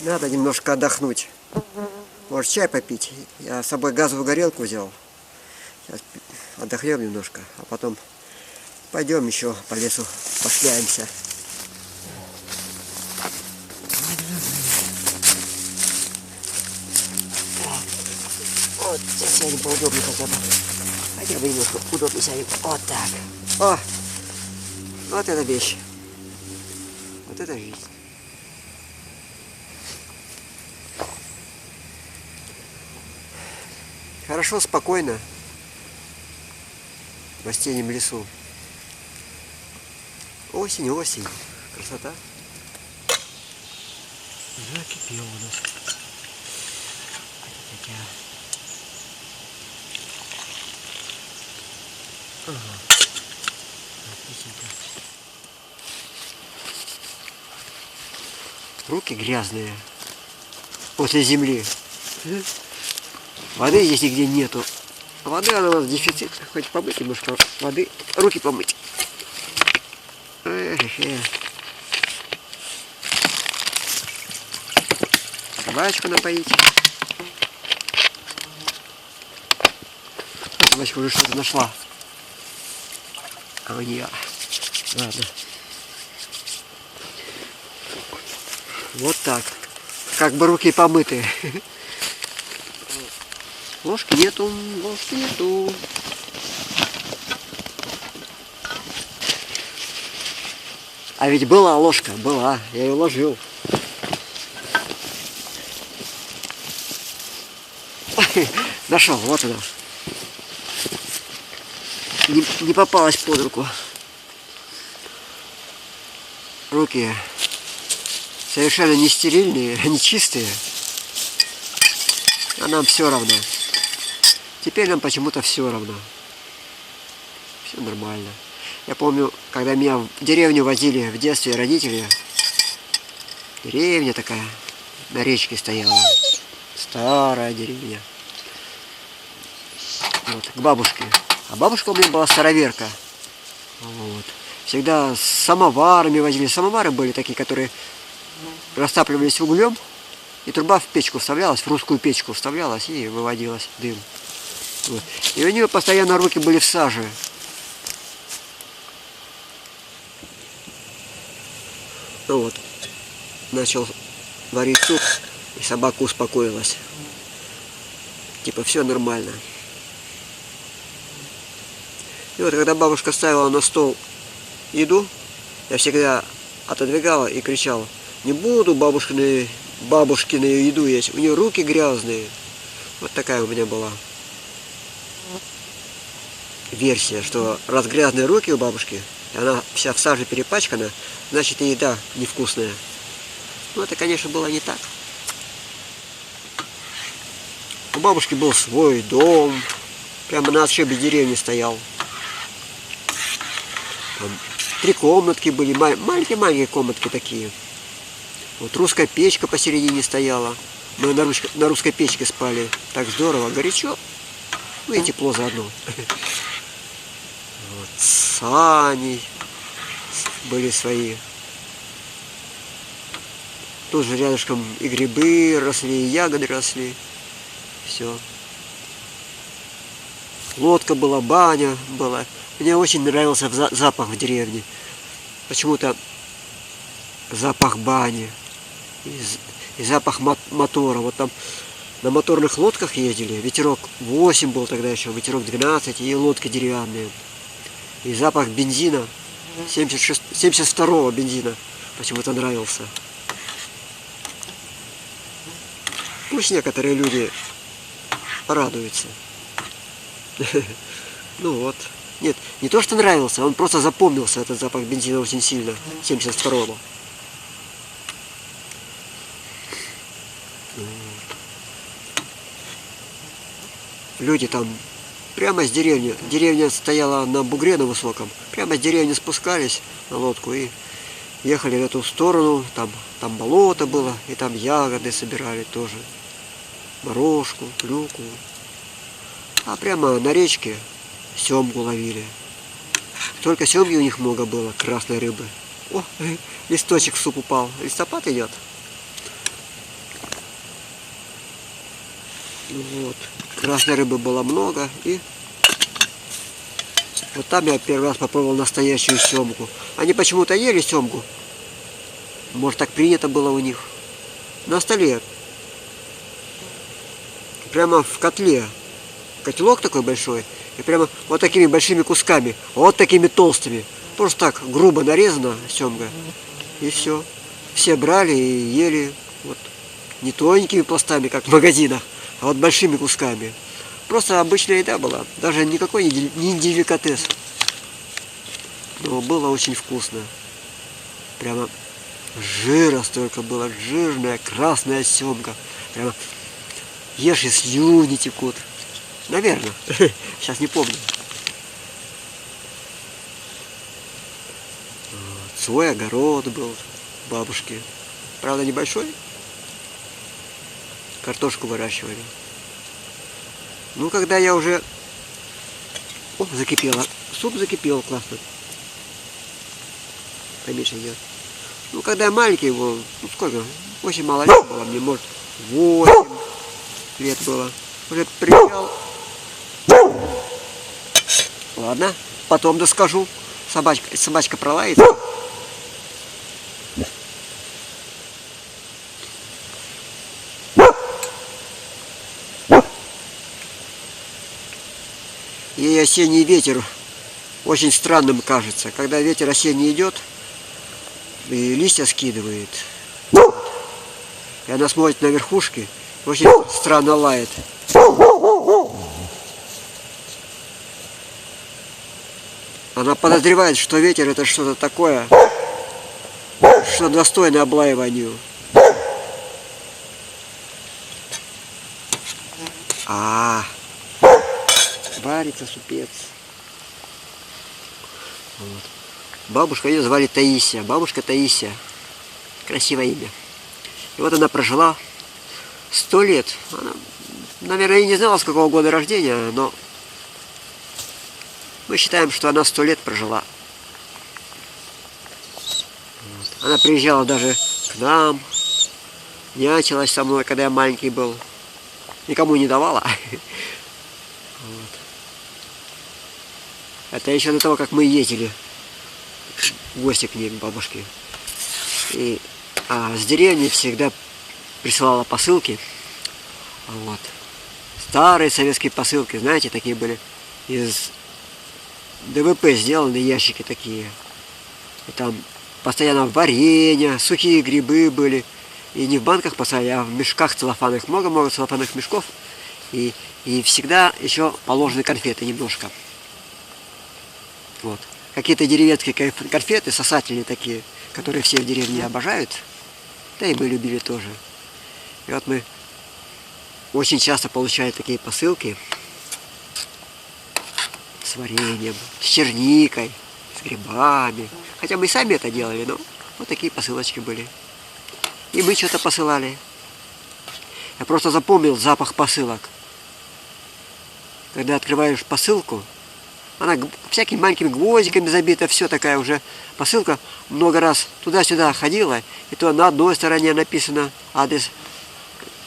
Надо немножко отдохнуть. Может, чай попить. Я с собой газовую горелку взял. Сейчас отдохнем немножко, а потом пойдем еще по лесу пошляемся. Вот здесь сядем поудобнее хотя бы немножко удобнее сядем. Вот так. О! Вот эта вещь. Вот это жизнь. Хорошо, спокойно. В осеннем лесу. Осень, осень. Красота. Закипело у нас. Ага. Отличненько. Руки грязные после земли. Воды здесь нигде нету. Воды она у нас дефицит. Хоть помыть немножко воды. Руки помыть. Собачку напоить. Собачка уже что-то нашла. А не я. Ладно. Вот так. Как бы руки помытые. Ложки нету, ложки нету. А ведь была ложка, была. Я ее ложил. Нашел, вот она. Не попалась под руку. Руки совершенно не стерильные, не чистые. А нам все равно. Теперь нам почему-то все равно. Все нормально. Я помню, когда меня в деревню возили в детстве родители. Деревня такая на речке стояла. Старая деревня. Вот, к бабушке. А бабушка у меня была староверка. Вот. Всегда с самоварами возили. Самовары были такие, которые растапливались углем. И труба в печку вставлялась, в русскую печку вставлялась и выводилась дым. Вот. И у нее постоянно руки были в саже. Ну вот, начал варить суп, и собака успокоилась. Типа, все нормально. И вот, когда бабушка ставила на стол еду, я всегда отодвигала и кричал: не буду бабушкину еду есть, у нее руки грязные. Вот такая у меня была версия, что раз грязные руки у бабушки, и она вся в саже перепачкана, значит и еда невкусная. Но это, конечно, было не так. У бабушки был свой дом, прямо на отшибе деревни стоял. Там 3 комнатки были, маленькие-маленькие комнатки такие. Вот русская печка посередине стояла. Мы на русской печке спали. Так здорово, горячо. Ну и тепло заодно. Вот, сани были свои. Тут же рядышком и грибы росли, и ягоды росли. Все. Лодка была, баня была. Мне очень нравился запах в деревне. Почему-то запах бани. И запах мотора. Вот там на моторных лодках ездили. Ветерок 8 был тогда еще, ветерок 12, и лодки деревянные. И запах бензина, 72-го бензина, почему-то нравился. Пусть некоторые люди радуются. Ну вот. Нет, не то, что нравился, он просто запомнился, этот запах бензина, очень сильно, 72-го. Люди там прямо с деревни. Деревня стояла на бугре на высоком. Прямо с деревни спускались на лодку и ехали в эту сторону. Там болото было, и там ягоды собирали тоже. Морожку, клюкву. А прямо на речке семгу ловили. Только семги у них много было, красной рыбы. О, листочек в суп упал. Листопад идет. Вот. Красной рыбы было много. И вот там я первый раз попробовал настоящую семгу. Они почему-то ели семгу. Может, так принято было у них. На столе. Прямо в котле. Котелок такой большой. И прямо вот такими большими кусками. Вот такими толстыми. Просто так грубо нарезана семга. И все. Все брали и ели. Вот. Не тоненькими пластами, как в магазинах, а вот большими кусками. Просто обычная еда была. Даже никакой не деликатес. Но было очень вкусно. Прямо жира столько было. Жирная красная семга. Прямо ешь и слюни текут. Наверное. Сейчас не помню. Свой огород был бабушки. Правда, небольшой. Картошку выращивали. Ну, когда я уже... О, закипело. Суп закипел классно. Поменьше идет. Ну, когда я маленький был, ну, сколько? Очень мало лет было мне, может, 8 лет было. Уже приезжал. Ладно, потом доскажу. Собачка пролает. И осенний ветер очень странным кажется. Когда ветер осенний идет, и листья скидывает. И она смотрит на верхушки, очень странно лает. Она подозревает, что ветер это что-то такое, что достойно облаиванию. Варится супец. Вот. Бабушка, ее звали Таисия. Бабушка Таисия. Красивое имя. И вот она прожила 100 лет. Она, наверное, и не знала, с какого года рождения, но мы считаем, что она 100 лет прожила. Вот. Она приезжала даже к нам, нянчилась со мной, когда я маленький был. Никому не давала. Вот. Это еще до того, как мы ездили в гости к ней, к бабушке. И с деревни всегда присылала посылки. Вот. Старые советские посылки, знаете, такие были из ДВП сделаны ящики такие. И там постоянно варенье, сухие грибы были. И не в банках посылали, а в мешках целлофанных. Много-много целлофанных мешков. И всегда еще положены конфеты немножко. Вот. Какие-то деревенские конфеты, сосательные такие, которые все в деревне обожают. Да и мы любили тоже. И вот мы очень часто получали такие посылки с вареньем, с черникой, с грибами. Хотя мы и сами это делали, но вот такие посылочки были. И мы что-то посылали. Я просто запомнил запах посылок. Когда открываешь посылку, она всякими маленькими гвоздиками забита, все такая уже посылка. Много раз туда-сюда ходила, и то на одной стороне написано адрес.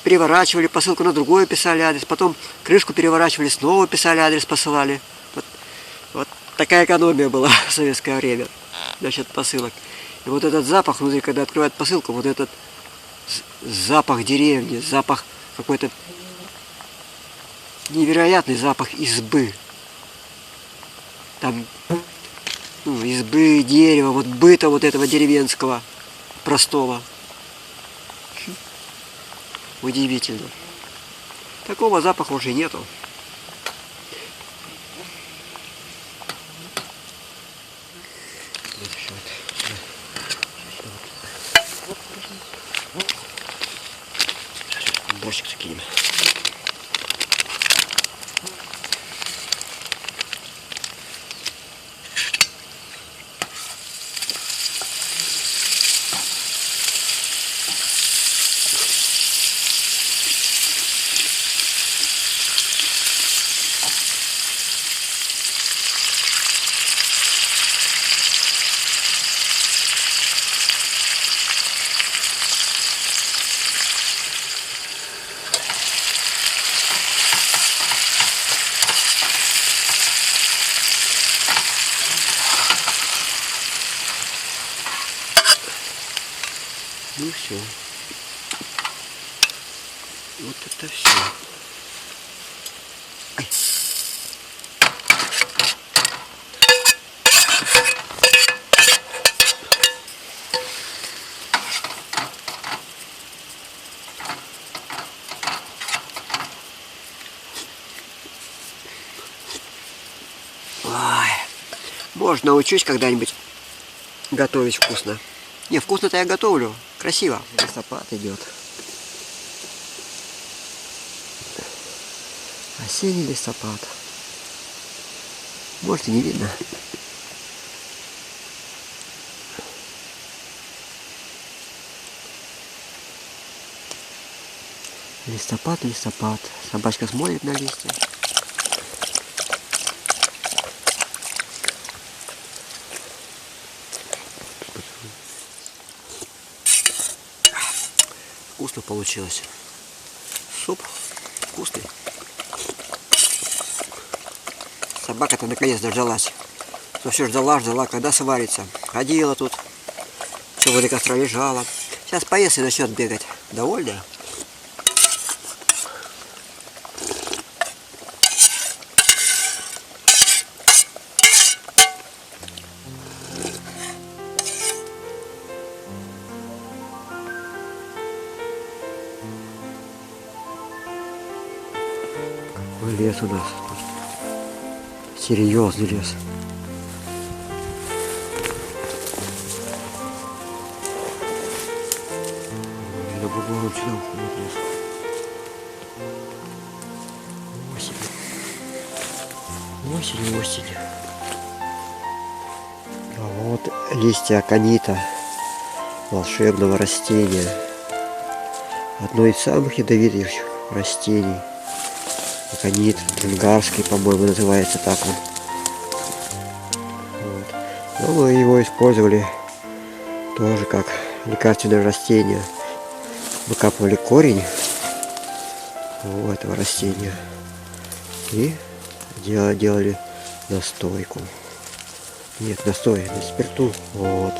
Переворачивали посылку, на другую писали адрес, потом крышку переворачивали, снова писали адрес, посылали. Вот такая экономия была в советское время насчет посылок. И вот этот запах внутри, когда открывают посылку, вот этот запах деревни, запах какой-то невероятный запах избы. Там избы, дерева, вот быта вот этого деревенского, простого. Удивительно. Такого запаха уже нету. Борщик закинем. Ну все. Вот это все. Ай. Ой. Может, научусь когда-нибудь готовить вкусно. Не, вкусно-то я готовлю. Красиво. Листопад идет. Осенний листопад. Может, и не видно. Листопад, листопад. Собачка смотрит на листья. Вкусно получилось. Суп вкусный. Собака-то наконец дождалась. Но все ждала, когда сварится. Ходила тут. Все возле костра лежала. Сейчас поест и начнет бегать. Довольна? Какой лес у нас. Серьезный лес. На бугору сюда уходит лес. Осень. Осень, осень. А вот листья аконита, волшебного растения. Одно из самых ядовитых растений. Аконит, венгерский, по-моему, называется так он. Вот. Но мы его использовали тоже как лекарственное растение. Выкапывали корень у этого растения и делали настойку. Нет, настой, на спирту. Вот.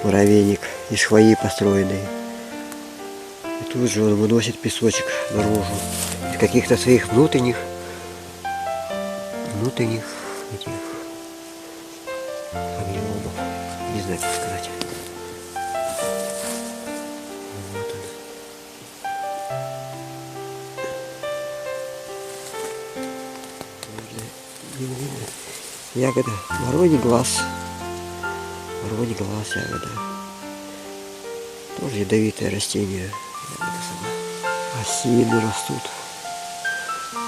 Муравейник из хвои построенный. И тут же он выносит песочек наружу. Из каких-то своих внутренних этих амниомов. Не знаю, как сказать. Вот он. Ягода. Вороний глаз. Вороний глаз ягода. Тоже ядовитое растение. Осины растут.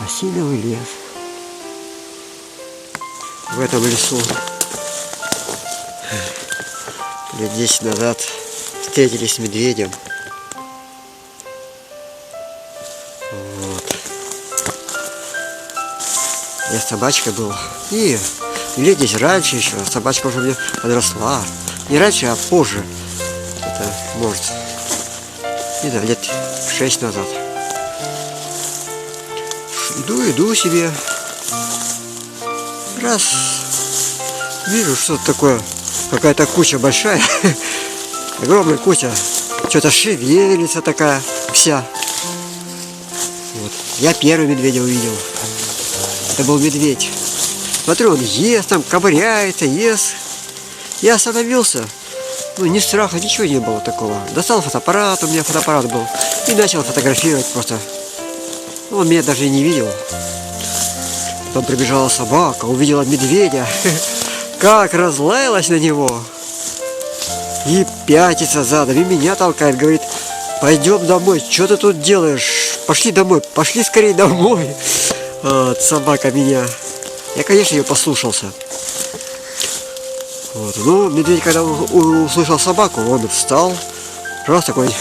Осиновый лес. В этом лесу лет 10 назад встретились с медведем. Вот. Я с собачкой был. И лет здесь раньше еще. Собачка уже мне подросла. Не раньше, а позже. Это может, не знаю, лет 6 назад. Иду себе. Раз. Вижу, что-то такое. Какая-то куча большая. Огромная куча. Что-то шевелится такая вся. Вот. Я первый медведя увидел. Это был медведь. Смотрю, он ест, там ковыряется, ест. Я остановился. Ну, ни страха, ничего не было такого. Достал фотоаппарат, у меня фотоаппарат был. И начал фотографировать просто. Он меня даже и не видел. Потом прибежала собака, увидела медведя. Как разлаялась на него. И пятится задом, и меня толкает. Говорит, пойдем домой, что ты тут делаешь? Пошли домой, пошли скорее домой. Вот, собака меня. Я, конечно, ее послушался. Вот. Ну, медведь, когда услышал собаку, он встал. Раз такой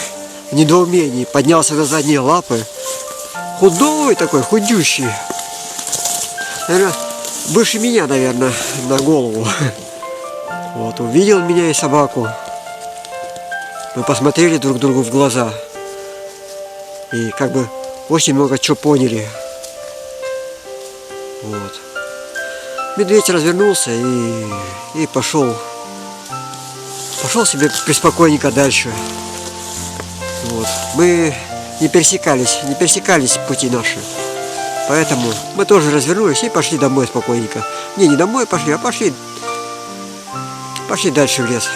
в недоумении, поднялся на задние лапы. Худой такой, худющий. Наверное, выше меня, наверное, на голову. Вот, увидел меня и собаку. Мы посмотрели друг другу в глаза. И как бы очень много чего поняли. Вот. Медведь развернулся и пошел. Пошел себе преспокойненько дальше. Вот. Мы не пересекались пути наши. Поэтому мы тоже развернулись и пошли домой спокойненько. Не домой пошли, а пошли дальше в лес,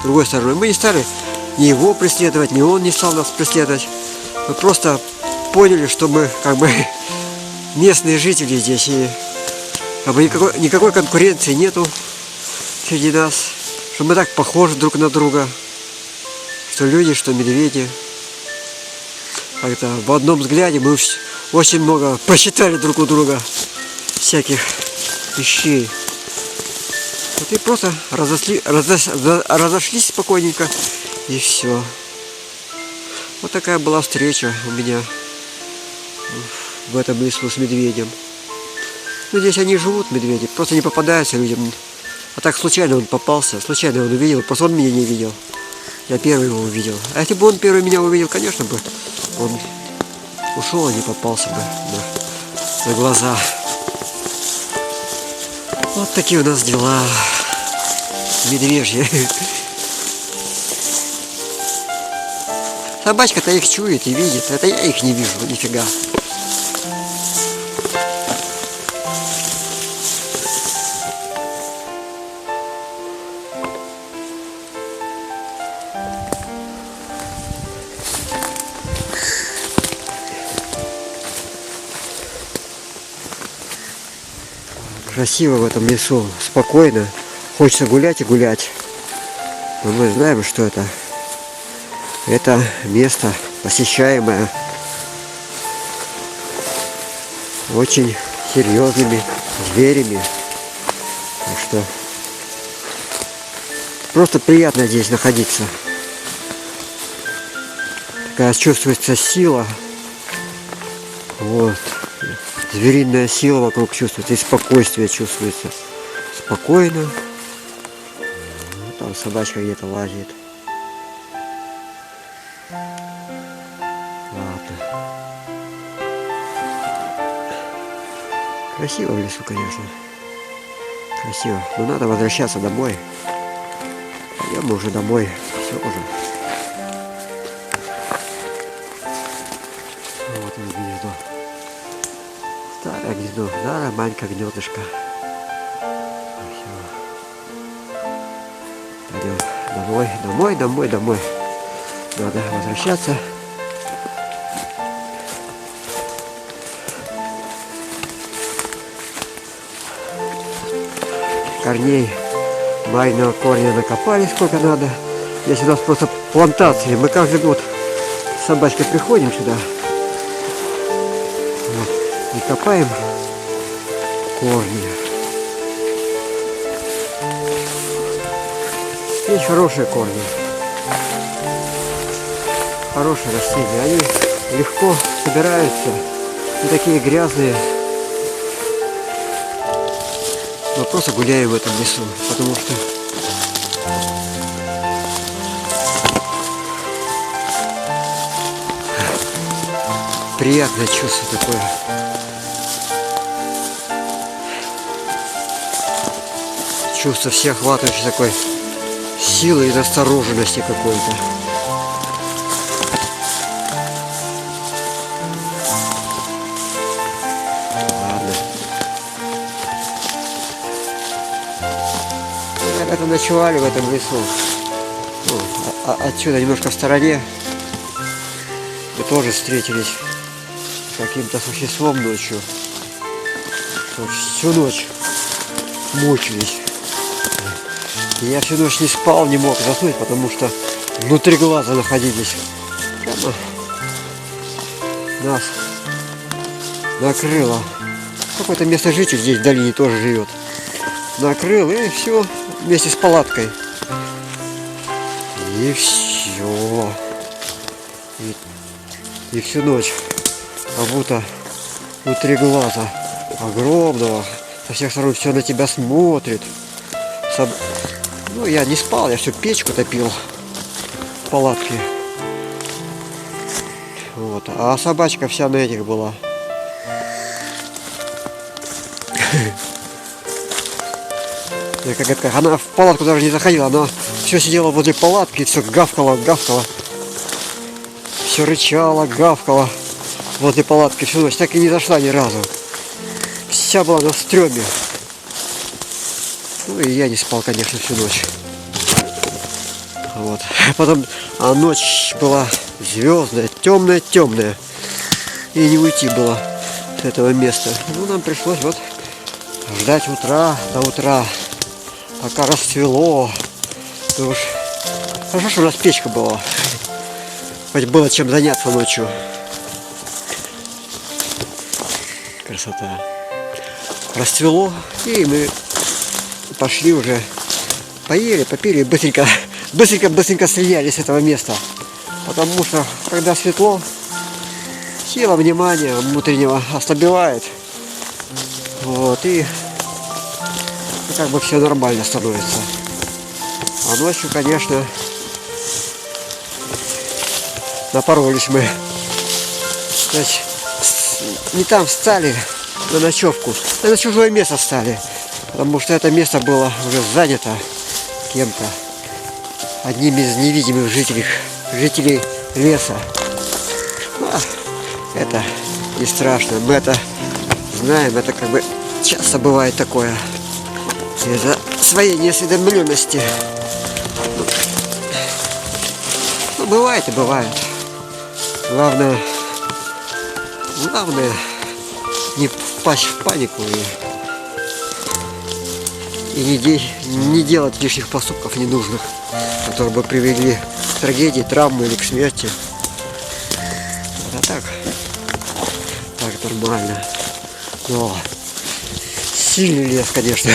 другой стороной. Мы не стали ни его преследовать, ни он не стал нас преследовать. Мы просто поняли, что мы как бы местные жители здесь, и как бы никакой конкуренции нету среди нас, что мы так похожи друг на друга, что люди, что медведи. Как-то в одном взгляде мы очень много прочитали друг у друга всяких вещей. Вот и просто разошлись спокойненько, и все. Вот такая была встреча у меня в этом лесу с медведем. Ну, здесь они живут, медведи, просто не попадаются людям. А так случайно он попался, случайно он увидел, просто он меня не видел. Я первый его увидел. А если бы он первый меня увидел, конечно бы, он ушел, а не попался бы на глаза. Вот такие у нас дела медвежьи. Собачка-то их чует и видит. Это я их не вижу, нифига. Красиво в этом лесу, спокойно. Хочется гулять и гулять. Но мы знаем, что это место посещаемое очень серьезными зверями. Так что просто приятно здесь находиться. Такая чувствуется сила. Вот. Звериная сила вокруг чувствуется, и спокойствие чувствуется. Спокойно. Там собачка где-то лазит. Ладно. Красиво в лесу, конечно. Красиво. Но надо возвращаться домой. Пойдем мы уже домой. Все уже. Вот и гнездо. Старое гнездо. Старое маленькое гнездышко. Пойдем домой. Надо возвращаться. Корней майного корня накопали сколько надо. Здесь у нас просто плантации. Мы каждый год с собачкой приходим сюда. Вот, и копаем корни. Здесь хорошие корни. Хорошие растения. Они легко собираются. Не такие грязные. Мы просто гуляем в этом лесу, потому что приятное чувство такое. Чувство всеохватывающей такой силы и настороженности какой-то. Это ночевали в этом лесу. Ну, отсюда немножко в стороне мы тоже встретились с каким-то существом ночью. Всю ночь мучились. И я всю ночь не спал, не мог заснуть, потому что внутри глаза находились. Прямо нас накрыло. Какой-то местный житель здесь в долине тоже живет. Накрыл, и все вместе с палаткой. И все. И всю ночь как будто внутри глаза огромного со всех сторон все на тебя смотрит. Ну, я не спал, я всю печку топил в палатке. Вот. А собачка вся на этих была. Она в палатку даже не заходила, она все сидела возле палатки, все гавкала. все рычала, гавкала возле палатки всю ночь. Так и не зашла ни разу. Вся была на стреме. Ну и я не спал, конечно, всю ночь. Вот. Потом ночь была звездная, темная. И не уйти было с этого места. Ну, нам пришлось вот ждать утра, до утра, пока расцвело. Ну уж хорошо, что у нас печка была. Хоть было чем заняться ночью. Красота. Расцвело, и мы пошли уже, поели, попили, быстренько слиняли с этого места. Потому что, когда светло, сила внимания внутреннего ослабевает. Вот, и как бы все нормально становится. А ночью, конечно, напоролись мы. Значит, не там встали на ночевку, а на чужое место встали. Потому что это место было уже занято кем-то. Одним из невидимых жителей леса. Это не страшно, мы это знаем, это как бы часто бывает такое из-за своей неосведомленности. Ну, бывает и бывает. Главное не впасть в панику и не делать лишних поступков ненужных, которые бы привели к трагедии, травмы или к смерти. Это так нормально. Но сильный лес, конечно.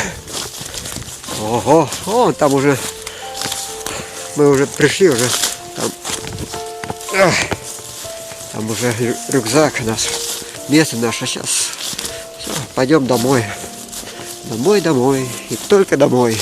Ого, вон там уже мы уже пришли уже. Там уже рюкзак наш, место наше. Сейчас все, пойдем домой. Домой и только домой.